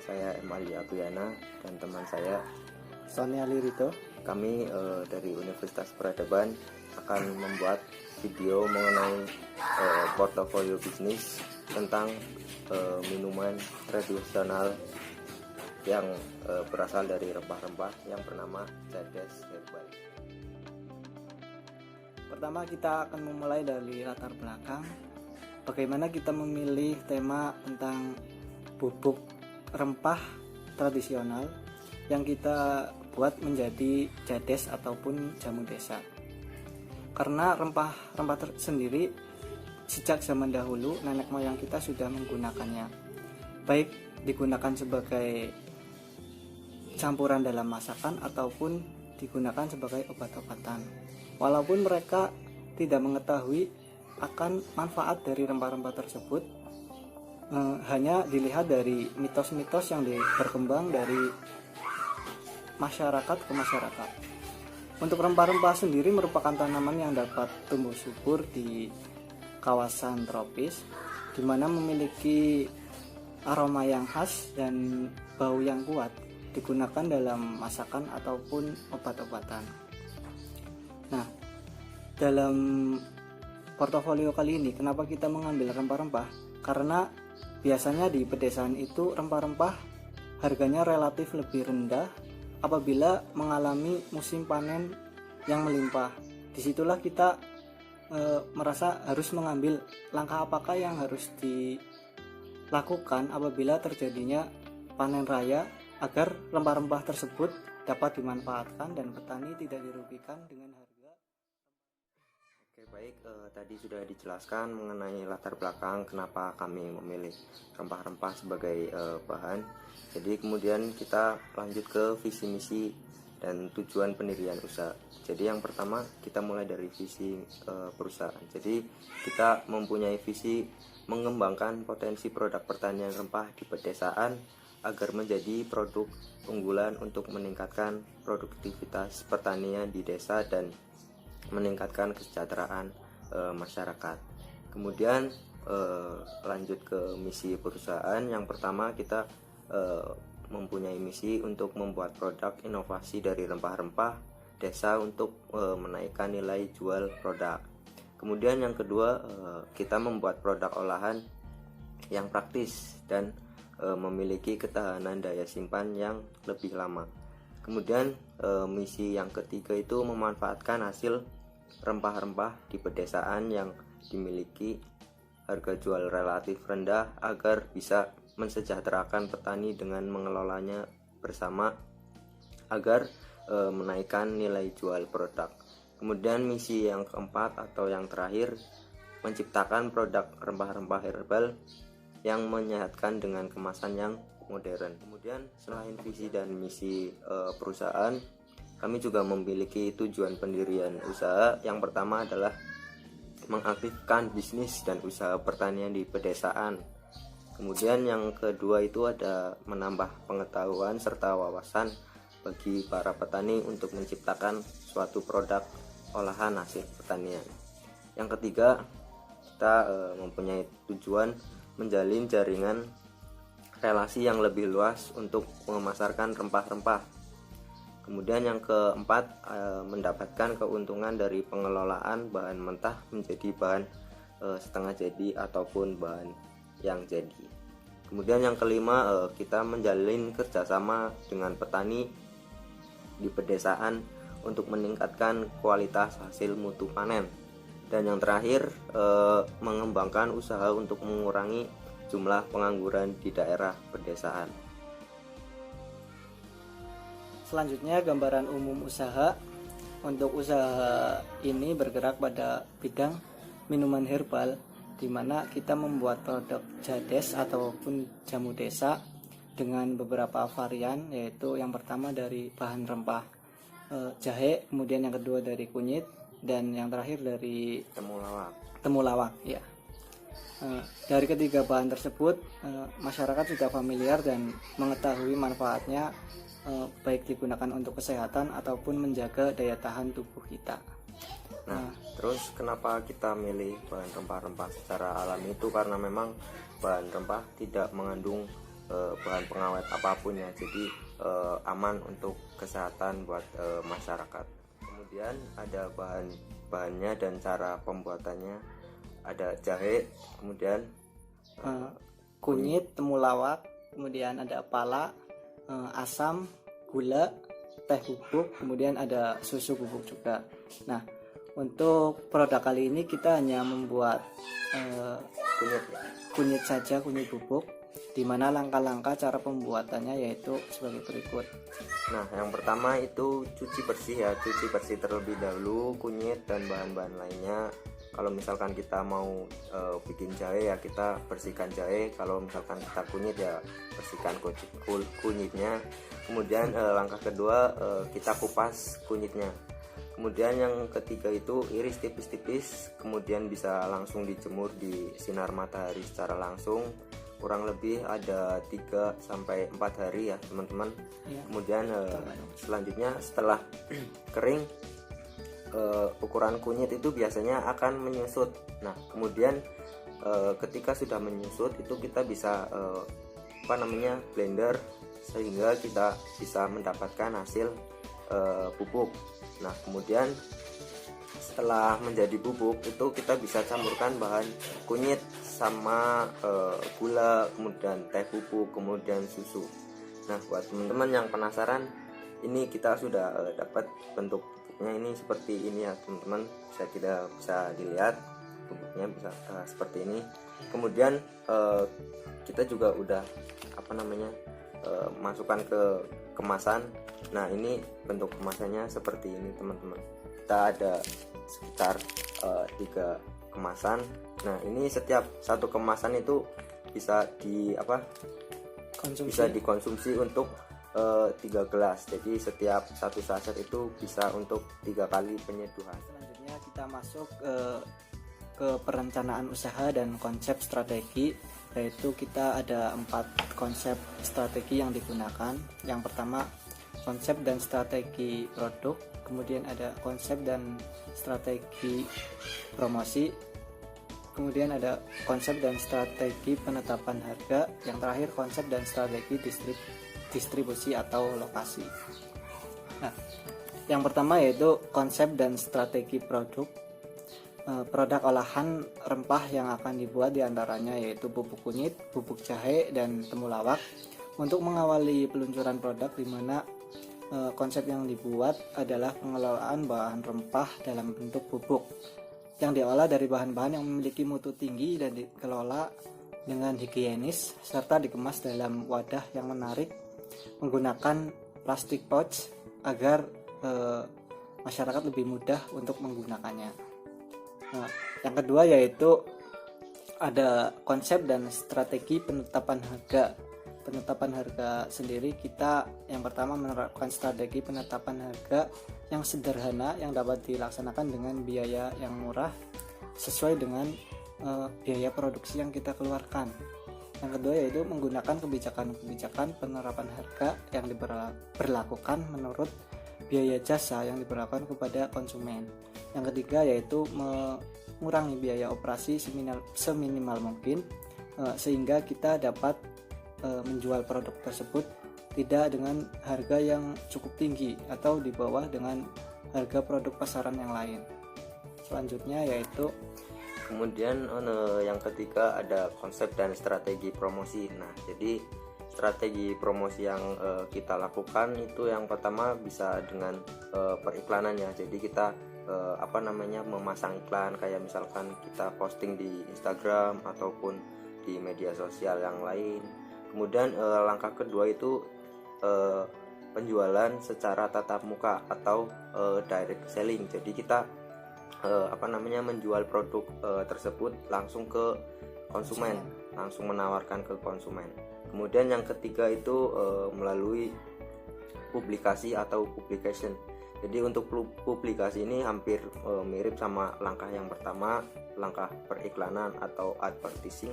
saya Emali Aguyana dan teman saya Sony Alirito. Kami dari Universitas Peradaban akan membuat video mengenai portofolio bisnis tentang minuman tradisional yang berasal dari rempah-rempah yang bernama Jades Herbal. Pertama kita akan memulai dari latar belakang. Bagaimana kita memilih tema tentang bubuk rempah tradisional yang kita buat menjadi jades ataupun jamu desa. Karena rempah-rempah sendiri sejak zaman dahulu nenek moyang kita sudah menggunakannya. Baik digunakan sebagai campuran dalam masakan ataupun digunakan sebagai obat-obatan. Walaupun mereka tidak mengetahui akan manfaat dari rempah-rempah tersebut, hanya dilihat dari mitos-mitos yang berkembang dari masyarakat ke masyarakat. Untuk rempah-rempah sendiri merupakan tanaman yang dapat tumbuh subur di kawasan tropis, di mana memiliki aroma yang khas dan bau yang kuat, digunakan dalam masakan ataupun obat-obatan. Nah, dalam portofolio kali ini kenapa kita mengambil rempah-rempah? Karena biasanya di pedesaan itu rempah-rempah harganya relatif lebih rendah apabila mengalami musim panen yang melimpah. Disitulah kita merasa harus mengambil langkah apakah yang harus dilakukan apabila terjadinya panen raya agar rempah-rempah tersebut dapat dimanfaatkan dan petani tidak dirugikan dengan harga. Oke, baik, tadi sudah dijelaskan mengenai latar belakang kenapa kami memilih rempah-rempah sebagai bahan. Jadi kemudian kita lanjut ke visi misi dan tujuan pendirian usaha. Jadi yang pertama kita mulai dari visi perusahaan. Jadi kita mempunyai visi mengembangkan potensi produk pertanian rempah di pedesaan agar menjadi produk unggulan untuk meningkatkan produktivitas pertanian di desa dan meningkatkan kesejahteraan masyarakat. Kemudian lanjut ke misi perusahaan. Yang pertama kita mempunyai misi untuk membuat produk inovasi dari rempah-rempah desa untuk menaikkan nilai jual produk. Kemudian yang kedua kita membuat produk olahan yang praktis dan memiliki ketahanan daya simpan yang lebih lama. Kemudian misi yang ketiga itu memanfaatkan hasil rempah-rempah di pedesaan yang dimiliki harga jual relatif rendah agar bisa mensejahterakan petani dengan mengelolanya bersama agar menaikkan nilai jual produk. Kemudian misi yang keempat atau yang terakhir menciptakan produk rempah-rempah herbal yang menyehatkan dengan kemasan yang modern. Kemudian selain visi dan misi perusahaan, kami juga memiliki tujuan pendirian usaha. Yang pertama adalah mengaktifkan bisnis dan usaha pertanian di pedesaan. Kemudian yang kedua itu ada menambah pengetahuan serta wawasan bagi para petani untuk menciptakan suatu produk olahan hasil pertanian. Yang ketiga, kita mempunyai tujuan menjalin jaringan relasi yang lebih luas untuk memasarkan rempah-rempah. Kemudian yang keempat, mendapatkan keuntungan dari pengelolaan bahan mentah menjadi bahan setengah jadi ataupun bahan yang jadi. Kemudian yang kelima, kita menjalin kerjasama dengan petani di pedesaan untuk meningkatkan kualitas hasil mutu panen. Dan yang terakhir, mengembangkan usaha untuk mengurangi jumlah pengangguran di daerah pedesaan. Selanjutnya gambaran umum usaha. Untuk usaha ini bergerak pada bidang minuman herbal, di mana kita membuat produk jades ataupun jamu desa dengan beberapa varian, yaitu yang pertama dari bahan rempah jahe, kemudian yang kedua dari kunyit, dan yang terakhir dari temulawak. Ya. Dari ketiga bahan tersebut, masyarakat sudah familiar dan mengetahui manfaatnya, baik digunakan untuk kesehatan ataupun menjaga daya tahan tubuh kita. Nah, terus kenapa kita milih bahan rempah-rempah secara alami itu? Karena memang bahan rempah tidak mengandung bahan pengawet apapun ya, jadi aman untuk kesehatan buat masyarakat. Kemudian ada bahannya dan cara pembuatannya. Ada jahe, kemudian kunyit, temulawak, kemudian ada pala, asam, gula, teh bubuk, kemudian ada susu bubuk juga. Nah, untuk produk kali ini kita hanya membuat kunyit saja, kunyit bubuk, di mana langkah-langkah cara pembuatannya yaitu sebagai berikut. Nah, yang pertama itu cuci bersih ya, cuci bersih terlebih dahulu kunyit dan bahan-bahan lainnya. Kalau misalkan kita mau bikin jahe ya kita bersihkan jahe, kalau misalkan kita kunyit ya bersihkan kunyitnya. Kemudian langkah kedua kita kupas kunyitnya. Kemudian yang ketiga itu iris tipis-tipis, kemudian bisa langsung dijemur di sinar matahari secara langsung, kurang lebih ada 3-4 hari ya teman-teman ya. Kemudian selanjutnya setelah kering, ukuran kunyit itu biasanya akan menyusut. Nah, kemudian ketika sudah menyusut itu kita bisa blender sehingga kita bisa mendapatkan hasil bubuk. Nah, kemudian setelah menjadi bubuk itu kita bisa campurkan bahan kunyit sama gula, kemudian teh bubuk, kemudian susu. Nah, buat teman-teman yang penasaran, ini kita sudah dapat bentuk ini seperti ini ya teman-teman, bisa dilihat bentuknya bisa seperti ini. Kemudian kita juga udah masukkan ke kemasan. Nah, ini bentuk kemasannya seperti ini teman-teman. Kita ada sekitar 3 kemasan. Nah, ini setiap satu kemasan itu bisa bisa dikonsumsi untuk 3 gelas. Jadi setiap satu saset itu bisa untuk 3 kali penyeduhan. Selanjutnya kita masuk ke perencanaan usaha dan konsep strategi, yaitu kita ada 4 konsep strategi yang digunakan. Yang pertama, konsep dan strategi produk, kemudian ada konsep dan strategi promosi, kemudian ada konsep dan strategi penetapan harga, yang terakhir konsep dan strategi distribusi atau lokasi. Nah, yang pertama yaitu konsep dan strategi produk. Produk olahan rempah yang akan dibuat diantaranya yaitu bubuk kunyit, bubuk jahe, dan temulawak. Untuk mengawali peluncuran produk, di mana konsep yang dibuat adalah pengelolaan bahan rempah dalam bentuk bubuk yang diolah dari bahan-bahan yang memiliki mutu tinggi dan dikelola dengan higienis serta dikemas dalam wadah yang menarik menggunakan plastik pouch agar masyarakat lebih mudah untuk menggunakannya. Nah, yang kedua yaitu ada konsep dan strategi penetapan harga. Penetapan harga sendiri, kita yang pertama menerapkan strategi penetapan harga yang sederhana yang dapat dilaksanakan dengan biaya yang murah sesuai dengan biaya produksi yang kita keluarkan. Yang kedua yaitu menggunakan kebijakan penerapan harga yang diberlakukan menurut biaya jasa yang diberlakukan kepada konsumen. Yang ketiga yaitu mengurangi biaya operasi seminimal mungkin sehingga kita dapat menjual produk tersebut tidak dengan harga yang cukup tinggi atau di bawah dengan harga produk pasaran yang lain. Selanjutnya yaitu kemudian yang ketiga ada konsep dan strategi promosi. Nah, jadi strategi promosi yang kita lakukan itu yang pertama bisa dengan periklanan ya. Jadi kita memasang iklan, kayak misalkan kita posting di Instagram ataupun di media sosial yang lain. Kemudian langkah kedua itu penjualan secara tatap muka atau direct selling. Jadi kita menjual produk tersebut langsung ke konsumen, langsung menawarkan ke konsumen. Kemudian yang ketiga itu melalui publikasi atau publication. Jadi untuk publikasi ini hampir mirip sama langkah yang pertama, langkah periklanan atau advertising.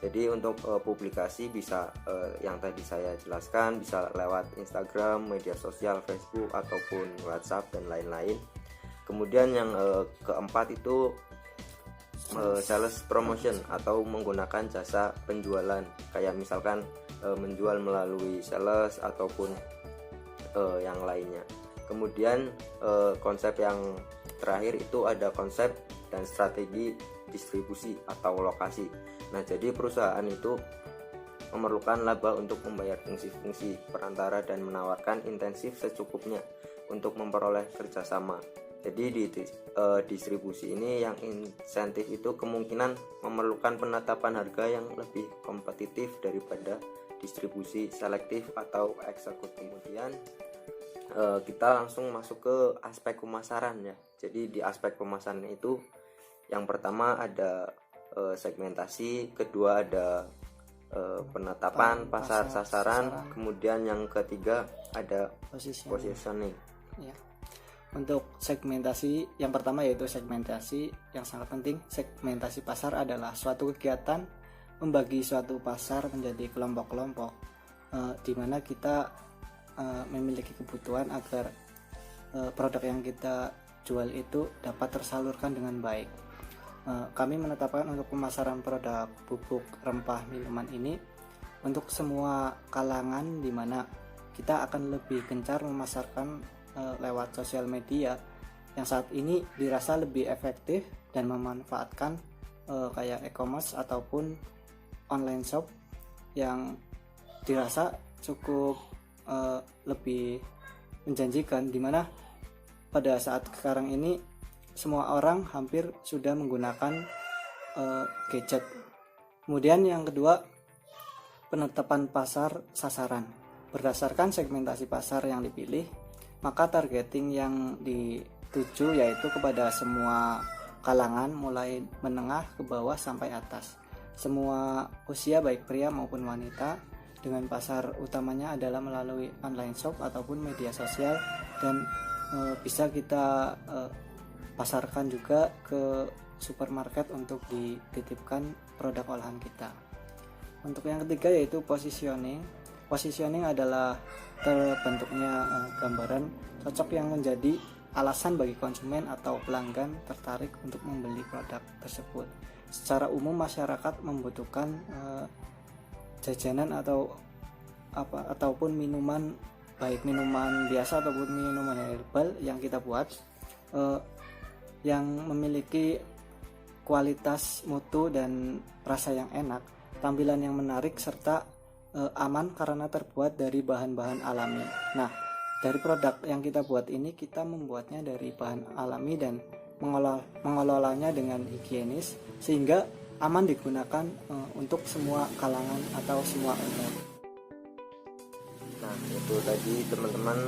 Jadi untuk publikasi bisa yang tadi saya jelaskan, bisa lewat Instagram, media sosial, Facebook ataupun WhatsApp dan lain-lain. Kemudian yang keempat itu sales promotion atau menggunakan jasa penjualan, kayak misalkan menjual melalui sales ataupun yang lainnya. Kemudian konsep yang terakhir itu ada konsep dan strategi distribusi atau lokasi. Nah, jadi perusahaan itu memerlukan laba untuk membayar fungsi-fungsi perantara dan menawarkan intensif secukupnya untuk memperoleh kerjasama. Jadi di distribusi ini yang insentif itu kemungkinan memerlukan penetapan harga yang lebih kompetitif daripada distribusi selektif atau eksekutif. Kemudian kita langsung masuk ke aspek pemasaran ya. Jadi di aspek pemasaran itu yang pertama ada segmentasi, kedua ada penetapan pasar sasaran, kemudian yang ketiga ada positioning. Ya. Untuk segmentasi yang pertama yaitu segmentasi yang sangat penting. Segmentasi pasar adalah suatu kegiatan membagi suatu pasar menjadi kelompok-kelompok di mana kita memiliki kebutuhan agar produk yang kita jual itu dapat tersalurkan dengan baik. Kami menetapkan untuk pemasaran produk bubuk rempah minuman ini untuk semua kalangan, di mana kita akan lebih gencar memasarkan lewat sosial media yang saat ini dirasa lebih efektif dan memanfaatkan kayak e-commerce ataupun online shop yang dirasa cukup lebih menjanjikan, dimana pada saat sekarang ini semua orang hampir sudah menggunakan gadget. Kemudian yang kedua, penetapan pasar sasaran. Berdasarkan segmentasi pasar yang dipilih, maka targeting yang dituju yaitu kepada semua kalangan mulai menengah ke bawah sampai atas, semua usia baik pria maupun wanita, dengan pasar utamanya adalah melalui online shop ataupun media sosial, dan bisa kita pasarkan juga ke supermarket untuk dititipkan produk olahan kita. Untuk yang ketiga yaitu positioning. Positioning adalah terbentuknya gambaran cocok yang menjadi alasan bagi konsumen atau pelanggan tertarik untuk membeli produk tersebut. Secara umum masyarakat membutuhkan jajanan ataupun minuman, baik minuman biasa ataupun minuman herbal yang kita buat yang memiliki kualitas mutu dan rasa yang enak, tampilan yang menarik, serta aman karena terbuat dari bahan-bahan alami. Nah, dari produk yang kita buat ini, kita membuatnya dari bahan alami dan mengelolanya dengan higienis sehingga aman digunakan untuk semua kalangan atau semua umur. Nah, itu tadi teman-teman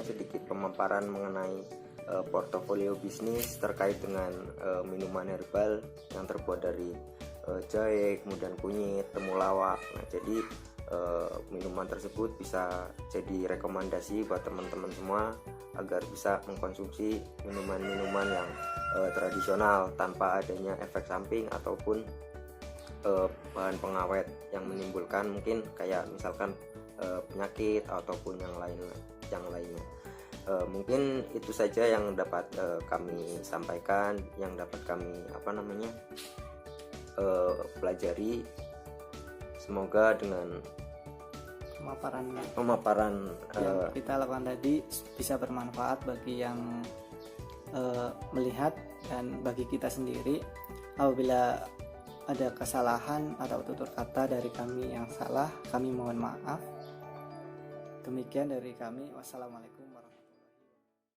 sedikit pemaparan mengenai portofolio bisnis terkait dengan minuman herbal yang terbuat dari jahe, kemudian kunyit, temulawak. Nah, jadi minuman tersebut bisa jadi rekomendasi buat teman-teman semua agar bisa mengkonsumsi minuman-minuman yang tradisional tanpa adanya efek samping ataupun bahan pengawet yang menimbulkan mungkin kayak misalkan penyakit ataupun yang lainnya. Mungkin itu saja yang dapat kami sampaikan, yang dapat kami pelajari. Semoga dengan pemaparan yang kita lakukan tadi bisa bermanfaat bagi yang melihat dan bagi kita sendiri. Apabila ada kesalahan atau tutur kata dari kami yang salah, kami mohon maaf. Demikian dari kami. Wassalamualaikum.